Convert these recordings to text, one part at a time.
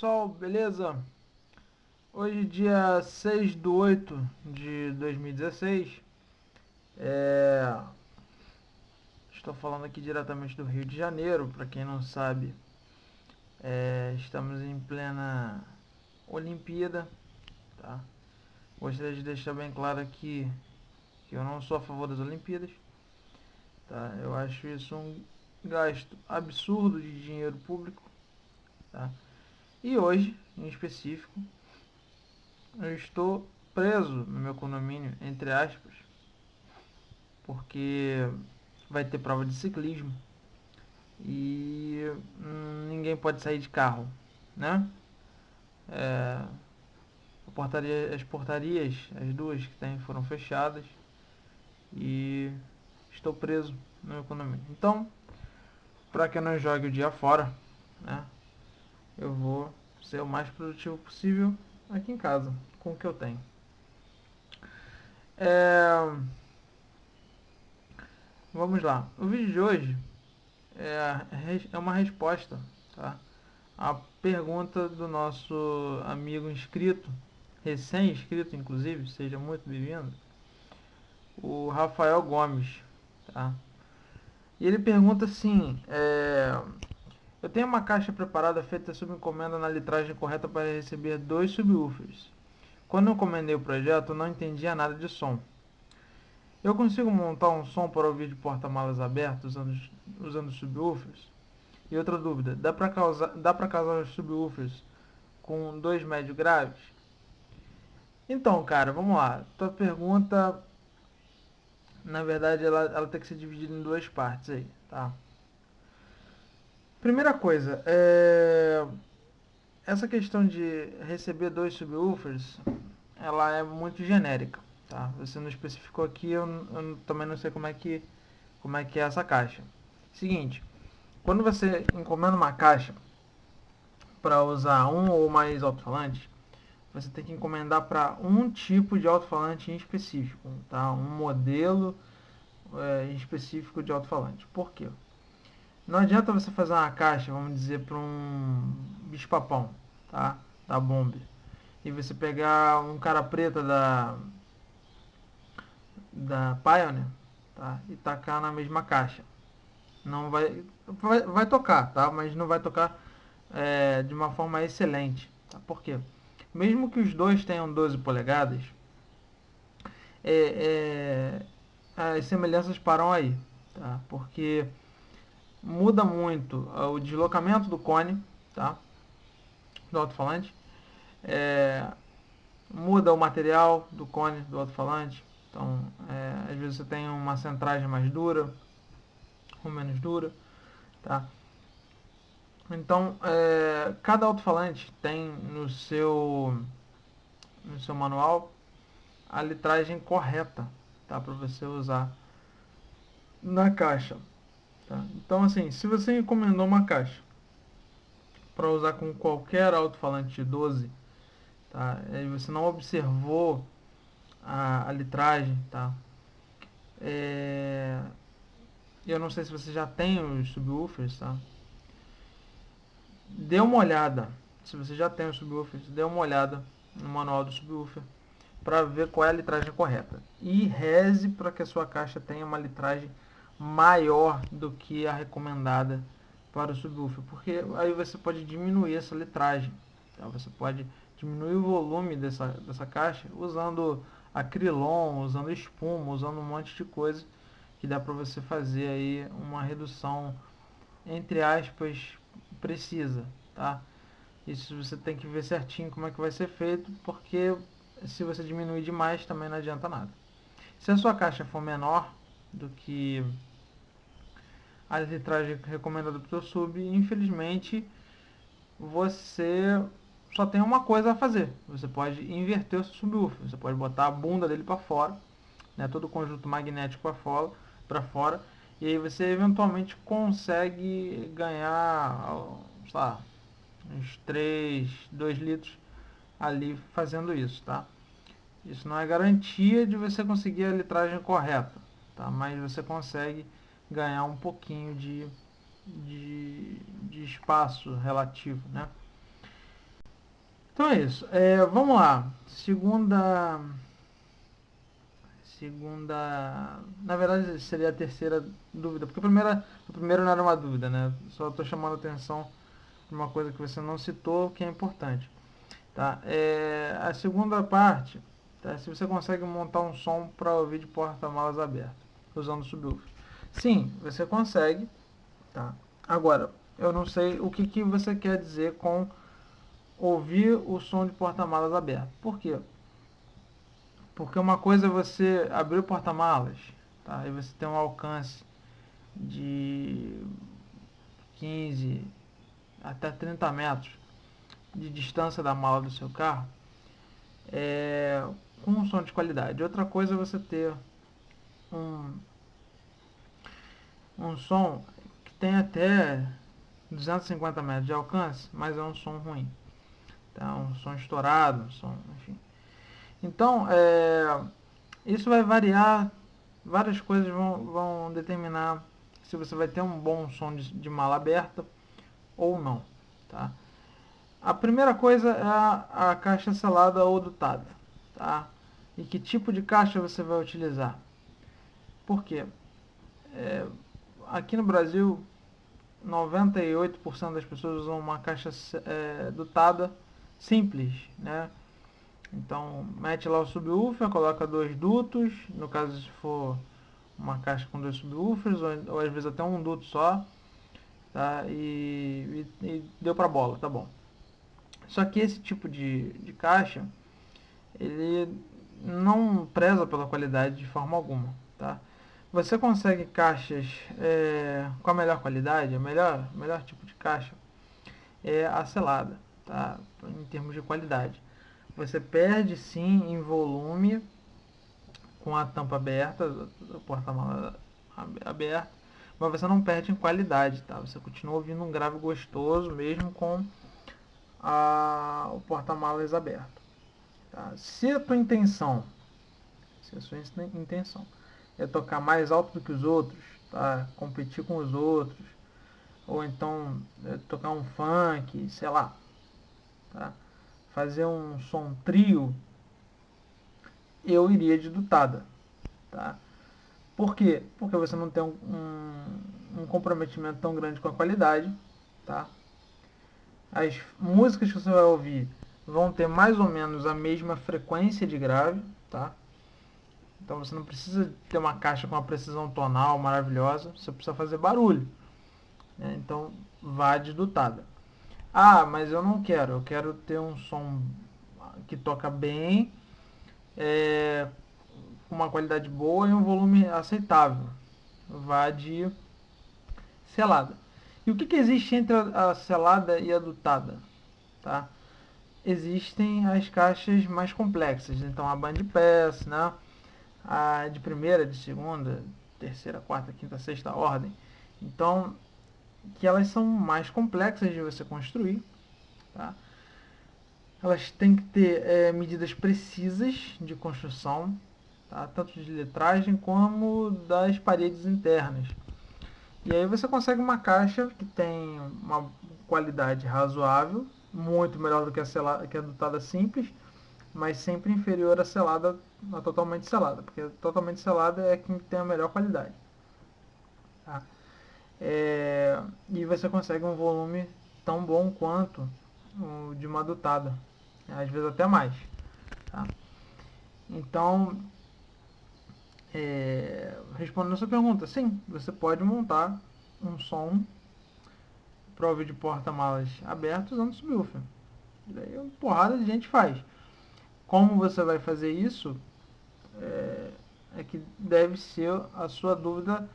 Pessoal, beleza? Hoje, dia 6/8/2016, é... estou falando aqui diretamente do Rio de Janeiro. Para quem não sabe, estamos em plena Olimpíada, tá? Gostaria de deixar bem claro aqui que eu não sou a favor das Olimpíadas, tá? Eu acho isso um gasto absurdo de dinheiro público, tá? E hoje, em específico, eu estou preso no meu condomínio, entre aspas, porque vai ter prova de ciclismo e ninguém pode sair de carro, né? É, as portarias, as duas que tem, foram fechadas e estou preso no meu condomínio. Então, para que eu não jogue o dia fora, né? Eu vou ser o mais produtivo possível aqui em casa, com o que eu tenho. É, vamos lá. O vídeo de hoje é uma resposta, tá? A pergunta do nosso amigo inscrito, recém-inscrito inclusive, seja muito bem-vindo, o Rafael Gomes, tá? E ele pergunta assim, eu tenho uma caixa preparada feita sob encomenda na litragem correta para receber 2 subwoofers. Quando eu encomendei o projeto, eu não entendia nada de som. Eu consigo montar um som para ouvir de porta-malas aberto usando subwoofers? E outra dúvida, dá para causar os subwoofers com 2 médio graves? Então, cara, vamos lá. Tua pergunta, na verdade, ela tem que ser dividida em duas partes aí, tá? Primeira coisa, essa questão de receber 2 subwoofers, ela é muito genérica, tá? Você não especificou aqui, eu também não sei como é que é essa caixa. Seguinte, quando você encomenda uma caixa para usar um ou mais alto-falantes, você tem que encomendar para um tipo de alto-falante em específico, tá? Um modelo em específico de alto-falante. Por quê? Não adianta você fazer uma caixa, vamos dizer, para um bicho-papão, tá? Da Bomber. E você pegar um cara preta da Pioneer, tá? E tacar na mesma caixa. Não vai tocar, tá? Mas não vai tocar de uma forma excelente, tá? Por quê? Mesmo que os dois tenham 12 polegadas, as semelhanças param aí, tá? Porque muda muito o deslocamento do cone, tá? Do alto-falante, é, muda o material do cone do alto-falante. Então, às vezes você tem uma centragem mais dura ou menos dura, tá? Então, cada alto-falante tem no seu manual a litragem correta, tá? Para você usar na caixa, tá? Então, assim, se você encomendou uma caixa para usar com qualquer alto-falante de 12, tá? E você não observou a litragem, tá? É, eu não sei se você já tem os subwoofers, tá? Dê uma olhada. Se você já tem os subwoofers, dê uma olhada no manual do subwoofer para ver qual é a litragem correta. E reze para que a sua caixa tenha uma litragem maior do que a recomendada para o subwoofer, porque aí você pode diminuir essa litragem. Tá? Você pode diminuir o volume dessa caixa usando acrilon, usando espuma, usando um monte de coisa que dá para você fazer aí uma redução, entre aspas, precisa, tá? Isso você tem que ver certinho como é que vai ser feito, porque se você diminuir demais também não adianta nada. Se a sua caixa for menor do que a litragem recomendada para o seu sub, infelizmente você só tem uma coisa a fazer. Você pode inverter o seu subwoofer, você pode botar a bunda dele para fora, né, todo o conjunto magnético para fora, e aí você eventualmente consegue ganhar, sei lá, uns 2 litros ali fazendo isso, tá? Isso não é garantia de você conseguir a litragem correta, tá? Mas você consegue ganhar um pouquinho de espaço relativo, né? Então é isso. Vamos lá. Na verdade seria a terceira dúvida, porque o primeiro não era uma dúvida, né? Só estou chamando a atenção para uma coisa que você não citou, que é importante, tá? A segunda parte, tá? Se você consegue montar um som para ouvir de porta-malas aberto, usando o subwoofer. Sim, você consegue, tá? Agora, eu não sei o que você quer dizer com ouvir o som de porta-malas aberto. Por quê? Porque uma coisa é você abrir o porta-malas, tá? E você tem um alcance de 15 até 30 metros de distância da mala do seu carro, é, com um som de qualidade. Outra coisa é você ter um, um som que tem até 250 metros de alcance, mas é um som ruim. Tá? Um som estourado, enfim. Então, isso vai variar, várias coisas vão determinar se você vai ter um bom som de mala aberta ou não. Tá? A primeira coisa é a caixa selada ou dutada. Tá? E que tipo de caixa você vai utilizar? Por quê? É, Aqui no Brasil, 98% das pessoas usam uma caixa dutada simples, né? Então, mete lá o subwoofer, coloca dois dutos, no caso se for uma caixa com dois subwoofers, ou às vezes até um duto só, tá? E deu pra bola, tá bom. Só que esse tipo de caixa, ele não preza pela qualidade de forma alguma, tá? Você consegue caixas com a melhor qualidade, o melhor tipo de caixa é a selada, tá? Em termos de qualidade. Você perde sim em volume com a tampa aberta, o porta-mala aberto, mas você não perde em qualidade, tá? Você continua ouvindo um grave gostoso mesmo com o porta-malas aberto. Tá? Se a sua intenção é tocar mais alto do que os outros, tá? Competir com os outros, ou então tocar um funk, sei lá, tá? Fazer um som trio, eu iria de dutada, tá? Por quê? Porque você não tem um comprometimento tão grande com a qualidade, tá? As músicas que você vai ouvir vão ter mais ou menos a mesma frequência de grave, tá? Então você não precisa ter uma caixa com uma precisão tonal maravilhosa, você precisa fazer barulho, né? Então vá de dutada. Ah, mas eu quero ter um som que toca bem, com uma qualidade boa e um volume aceitável. Vá de selada. E o que existe entre a selada e a dutada? Tá? Existem as caixas mais complexas, então a band pass, né? A de primeira, de segunda, terceira, quarta, quinta, sexta ordem. Então, que elas são mais complexas de você construir, tá? Elas têm que ter medidas precisas de construção, tá? Tanto de letragem como das paredes internas. E aí você consegue uma caixa que tem uma qualidade razoável, muito melhor do que a dutada simples, mas sempre inferior à totalmente selada, porque a totalmente selada é quem tem a melhor qualidade. Tá? E você consegue um volume tão bom quanto o de uma dutada, às vezes até mais. Tá? Então, respondendo a sua pergunta, sim, você pode montar um som para ouvir de porta-malas aberto usando subwoofer. Daí uma porrada de gente faz. Como você vai fazer isso é que deve ser a sua dúvida,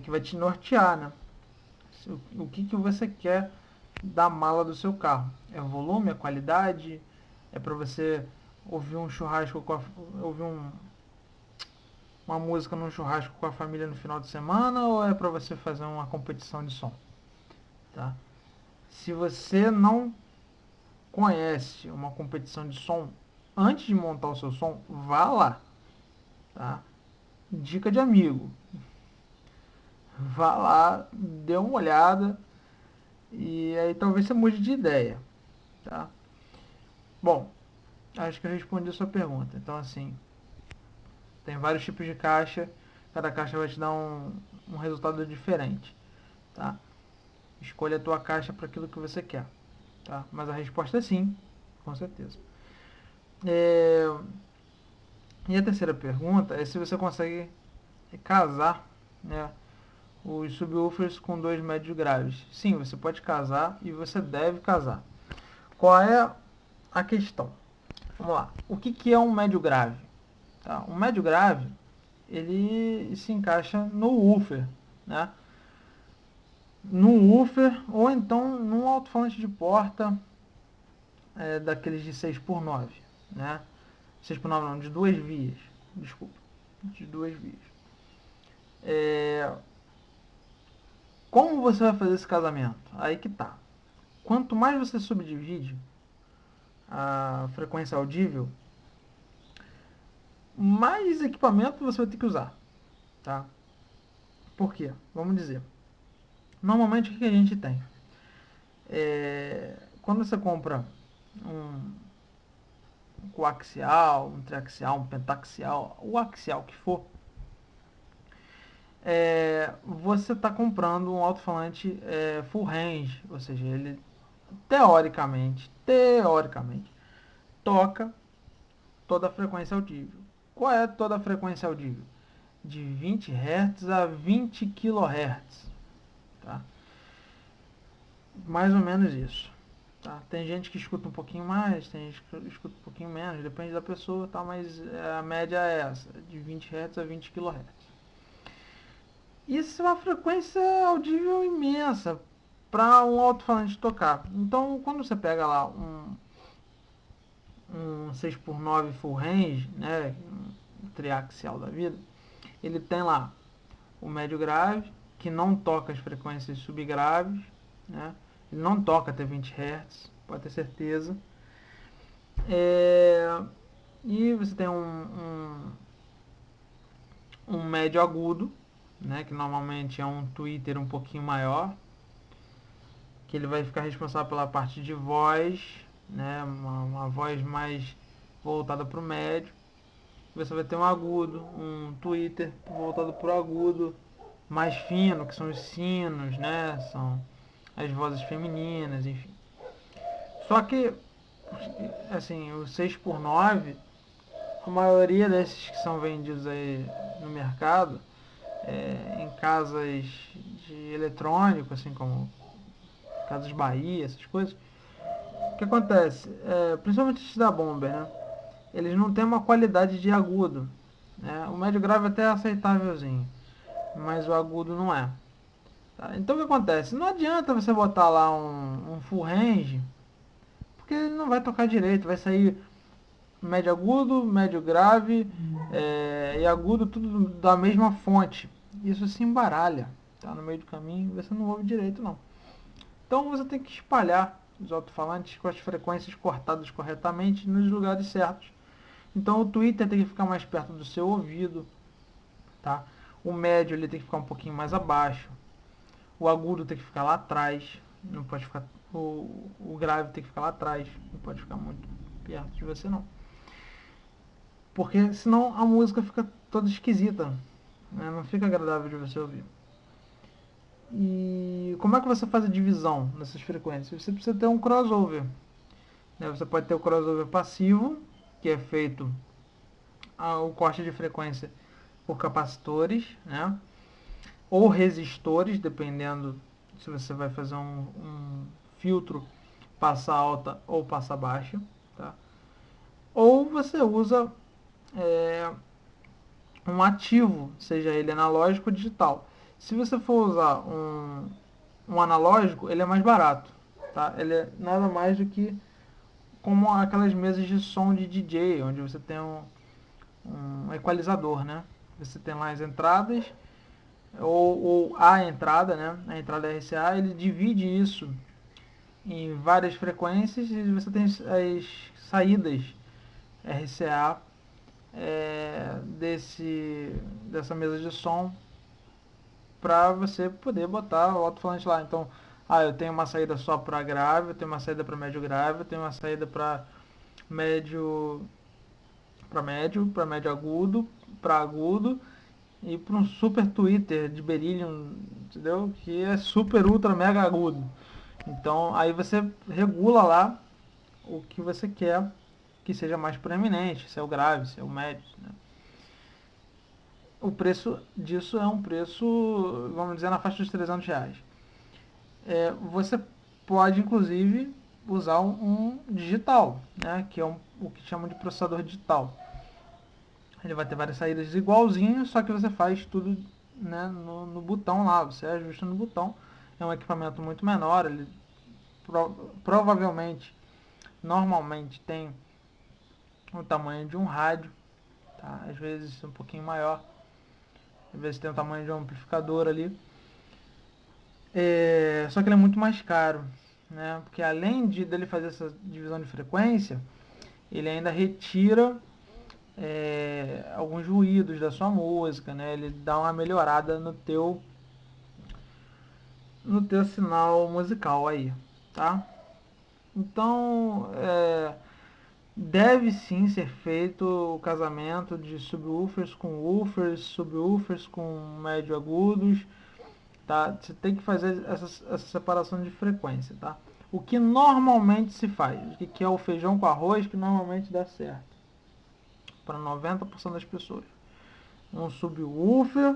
que vai te nortear, né? O que você quer da mala do seu carro? É o volume, a qualidade? É para você ouvir um churrasco ouvir uma música num churrasco com a família no final de semana, ou é para você fazer uma competição de som? Tá? Se você não conhece uma competição de som, antes de montar o seu som, vá lá. Tá? Dica de amigo. Vá lá, dê uma olhada e aí talvez você mude de ideia. Tá? Bom, acho que eu respondi a sua pergunta. Então, assim, tem vários tipos de caixa, cada caixa vai te dar um resultado diferente, tá? Escolha a tua caixa para aquilo que você quer, tá? Mas a resposta é sim, com certeza. É, E a terceira pergunta é se você consegue casar, né, os subwoofers com dois médios graves. Sim, você pode casar e você deve casar. Qual é a questão? Vamos lá. O que é um médio grave? Tá? Um médio grave, ele se encaixa no woofer, né? Num woofer ou então num alto-falante de porta daqueles de 6x9, né? 6x9 não, de duas vias, desculpa, de duas vias. É, Como você vai fazer esse casamento? Aí que tá. Quanto mais você subdivide a frequência audível, mais equipamento você vai ter que usar, tá? Por quê? Vamos dizer. Normalmente o que a gente tem? Quando você compra um coaxial, um triaxial, um pentaxial, o axial que for, você está comprando um alto-falante full range, ou seja, ele teoricamente, toca toda a frequência audível. Qual é toda a frequência audível? De 20 Hz a 20 kHz. Tá? Mais ou menos isso. Tá? Tem gente que escuta um pouquinho mais, tem gente que escuta um pouquinho menos, depende da pessoa, tá? Mas a média é essa, de 20 Hz a 20 kHz. Isso é uma frequência audível imensa para um alto-falante tocar. Então, quando você pega lá um 6x9 full range, né, um triaxial da vida, ele tem lá o médio grave, que não toca as frequências subgraves, né? Ele não toca até 20 Hz, pode ter certeza. É, E você tem um médio agudo, né? Que normalmente é um tweeter um pouquinho maior, que ele vai ficar responsável pela parte de voz, né? Uma voz mais voltada para o médio. Você vai ter um agudo, um tweeter voltado para o agudo, mais fino, que são os sinos, né? São as vozes femininas, enfim. Só que, assim, o 6x9, a maioria desses que são vendidos aí no mercado, em casas de eletrônico, assim como Casas Bahia, essas coisas, o que acontece? Principalmente esses da Bomber, né? Eles não têm uma qualidade de agudo. Né? O médio grave até é aceitávelzinho, mas o agudo não é. Tá? Então o que acontece? Não adianta você botar lá um full range, porque ele não vai tocar direito, vai sair médio agudo, médio grave e agudo tudo da mesma fonte. Isso se embaralha, tá? No meio do caminho você não ouve direito não. Então você tem que espalhar os alto-falantes com as frequências cortadas corretamente nos lugares certos. Então o tweeter tem que ficar mais perto do seu ouvido, tá? O médio ele tem que ficar um pouquinho mais abaixo. O agudo tem que ficar lá atrás, não pode ficar. O grave tem que ficar lá atrás, não pode ficar muito perto de você não. Porque senão a música fica toda esquisita, né? Não fica agradável de você ouvir. E como é que você faz a divisão dessas frequências? Você precisa ter um crossover. Né? Você pode ter o crossover passivo, que é feito o corte de frequência por capacitores, né? Ou resistores, dependendo se você vai fazer um filtro passa alta ou passa baixa, tá? Ou você usa é, um ativo, seja ele analógico ou digital. Se você for usar um analógico, ele é mais barato, tá? Ele é nada mais do que como aquelas mesas de som de DJ, onde você tem um equalizador, né? Você tem lá as entradas ou a entrada, né? A entrada RCA, ele divide isso em várias frequências e você tem as saídas RCA dessa mesa de som para você poder botar o alto-falante lá. Então, eu tenho uma saída só para grave, eu tenho uma saída para médio grave, eu tenho uma saída para médio para médio agudo, para agudo e para um super Twitter de beryllium, entendeu? Que é super ultra mega agudo. Então aí você regula lá o que você quer que seja mais proeminente, se é o grave, se é o médio, né? O preço disso é um preço, vamos dizer, na faixa dos R$ 300. Você pode, inclusive, usar um digital, né? Que é o que chamam de processador digital. Ele vai ter várias saídas igualzinho, só que você faz tudo, né, no botão lá, você ajusta no botão. É um equipamento muito menor, ele provavelmente, normalmente tem o tamanho de um rádio, tá? Às vezes um pouquinho maior, às vezes tem o tamanho de um amplificador ali. Só que ele é muito mais caro, né? Porque além dele fazer essa divisão de frequência, ele ainda retira alguns ruídos da sua música, né? Ele dá uma melhorada no teu sinal musical aí, tá? Então, deve sim ser feito o casamento de subwoofers com médio agudos, tá? Você tem que fazer essa separação de frequência, tá? O que normalmente se faz, o que é o feijão com arroz que normalmente dá certo para 90% das pessoas. Um subwoofer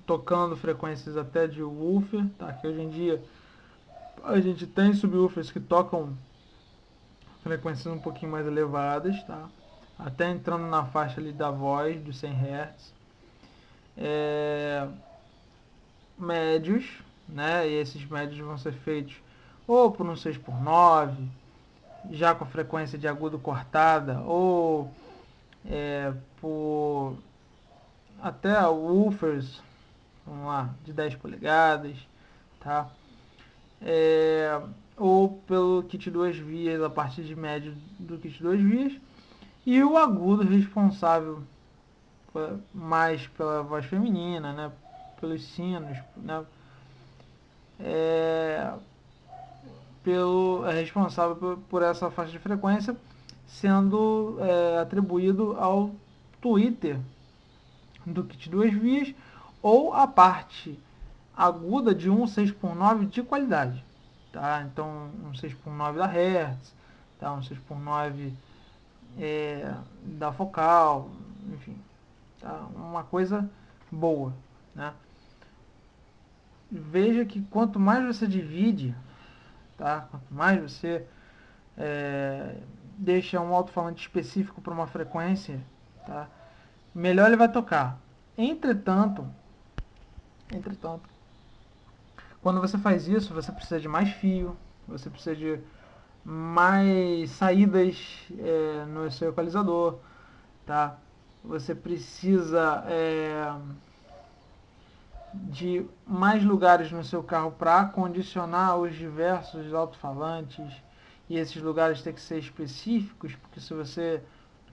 tocando frequências até de woofer, tá? Que hoje em dia a gente tem subwoofers que tocam frequências um pouquinho mais elevadas, tá? Até entrando na faixa ali da voz, dos 100 Hz. É, médios, né? E esses médios vão ser feitos ou por um 6x9, já com frequência de agudo cortada, ou por até woofers, vamos lá, de 10 polegadas, tá? É, ou pelo kit duas vias, a partir de médio do kit duas vias, e o agudo responsável mais pela voz feminina, né? Pelos sinos, né? É, é responsável por essa faixa de frequência, sendo atribuído ao Twitter do kit duas vias ou a parte aguda de um 6x9 de qualidade, tá? Então um 6x9 da Hertz, tá? Um 6x9 da Focal, enfim, tá? Uma coisa boa, né? Veja que quanto mais você divide, tá? Quanto mais você deixa um alto-falante específico para uma frequência, tá? Melhor ele vai tocar. Entretanto, quando você faz isso, você precisa de mais fio, você precisa de mais saídas no seu equalizador, tá? Você precisa de mais lugares no seu carro para condicionar os diversos alto-falantes, e esses lugares têm que ser específicos, porque se você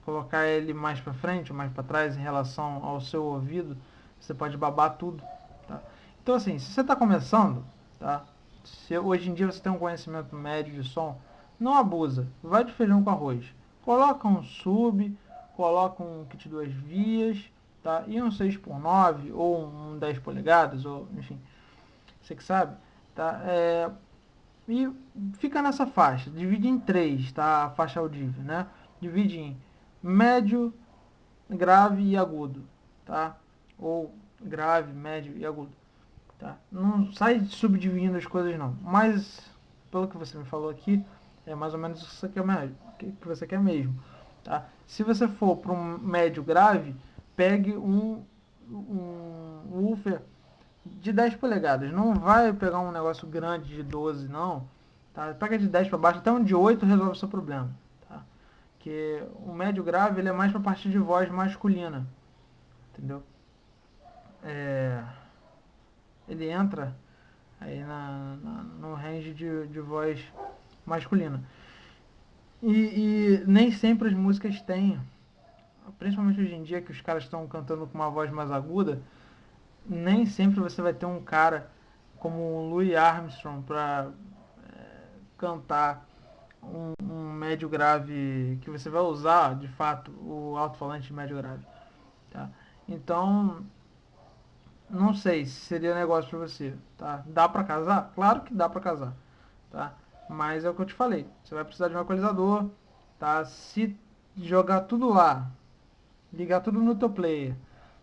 colocar ele mais para frente ou mais para trás em relação ao seu ouvido, você pode babar tudo, tá? Então assim, se você está começando, tá? Se hoje em dia você tem um conhecimento médio de som, não abusa, vai de feijão com arroz. Coloca um sub, coloca um kit duas vias, tá? E um 6x9 ou um 10 polegadas, ou enfim, você que sabe, tá? E fica nessa faixa, divide em três, tá? A faixa audível, né? Divide em médio, grave e agudo, tá? Ou grave, médio e agudo, tá? Não sai subdividindo as coisas não, mas pelo que você me falou aqui, é mais ou menos o que você quer mesmo, que você quer mesmo, tá? Se você for para um médio grave, pegue um woofer de 10 polegadas, não vai pegar um negócio grande de 12 não, tá? Pega de 10 para baixo, até um de 8 resolve o seu problema, tá? Que o médio grave ele é mais para a parte de voz masculina, entendeu? É, ele entra aí no range de voz masculina. E nem sempre as músicas têm, principalmente hoje em dia que os caras estão cantando com uma voz mais aguda, nem sempre você vai ter um cara como o Louis Armstrong para cantar um médio grave que você vai usar de fato o alto-falante de médio grave, tá? Então não sei se seria negócio para você, tá? Dá para casar? Claro que dá para casar, tá? Mas é o que eu te falei, você vai precisar de um equalizador, tá? Se jogar tudo lá, ligar tudo no teu player,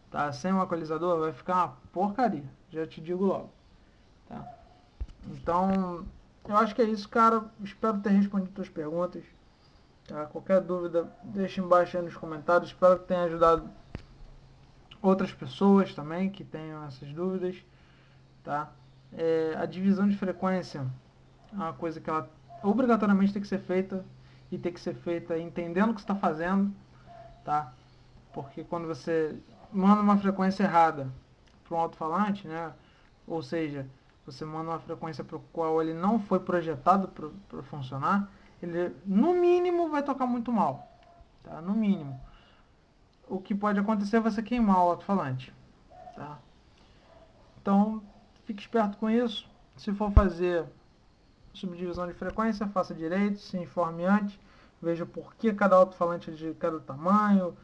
tá? Sem um equalizador vai ficar uma porcaria, já te digo logo, tá? Então, eu acho que é isso, cara. Espero ter respondido tuas perguntas, tá? Qualquer dúvida, deixa embaixo aí nos comentários. Espero que tenha ajudado outras pessoas também que tenham essas dúvidas, tá? A divisão de frequência é uma coisa que ela obrigatoriamente tem que ser feita e tem que ser feita entendendo o que você está fazendo, tá? Porque quando você manda uma frequência errada para um alto-falante, né? Ou seja, você manda uma frequência para o qual ele não foi projetado para funcionar, ele no mínimo vai tocar muito mal, tá? No mínimo. O que pode acontecer é você queimar o alto-falante, tá? Então, fique esperto com isso. Se for fazer subdivisão de frequência, faça direito, se informe antes, veja por que cada alto-falante é de cada tamanho,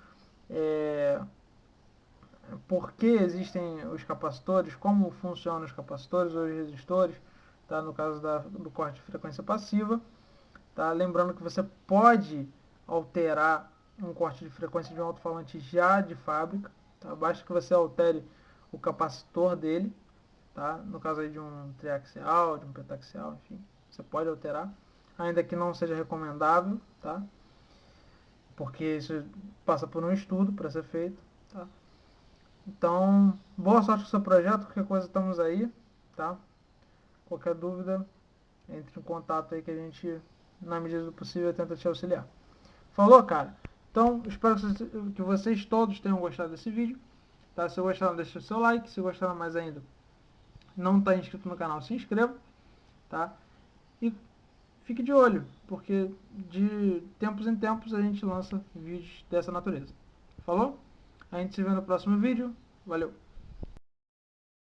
por que existem os capacitores, como funcionam os capacitores ou os resistores, tá? No caso do corte de frequência passiva. Tá? Lembrando que você pode alterar um corte de frequência de um alto-falante já de fábrica, tá? Basta que você altere o capacitor dele, tá? No caso aí de um triaxial, de um pentaxial, enfim, você pode alterar, ainda que não seja recomendável, tá? Porque isso passa por um estudo para ser feito, tá? Então, boa sorte com o seu projeto, qualquer coisa estamos aí, tá? Qualquer dúvida, entre em contato aí que a gente, na medida do possível, tenta te auxiliar. Falou, cara? Então, espero que vocês todos tenham gostado desse vídeo, tá? Se gostaram, deixa o seu like, se gostaram mais ainda, não está inscrito no canal, se inscreva, tá? E fique de olho, porque de tempos em tempos a gente lança vídeos dessa natureza. Falou? A gente se vê no próximo vídeo. Valeu!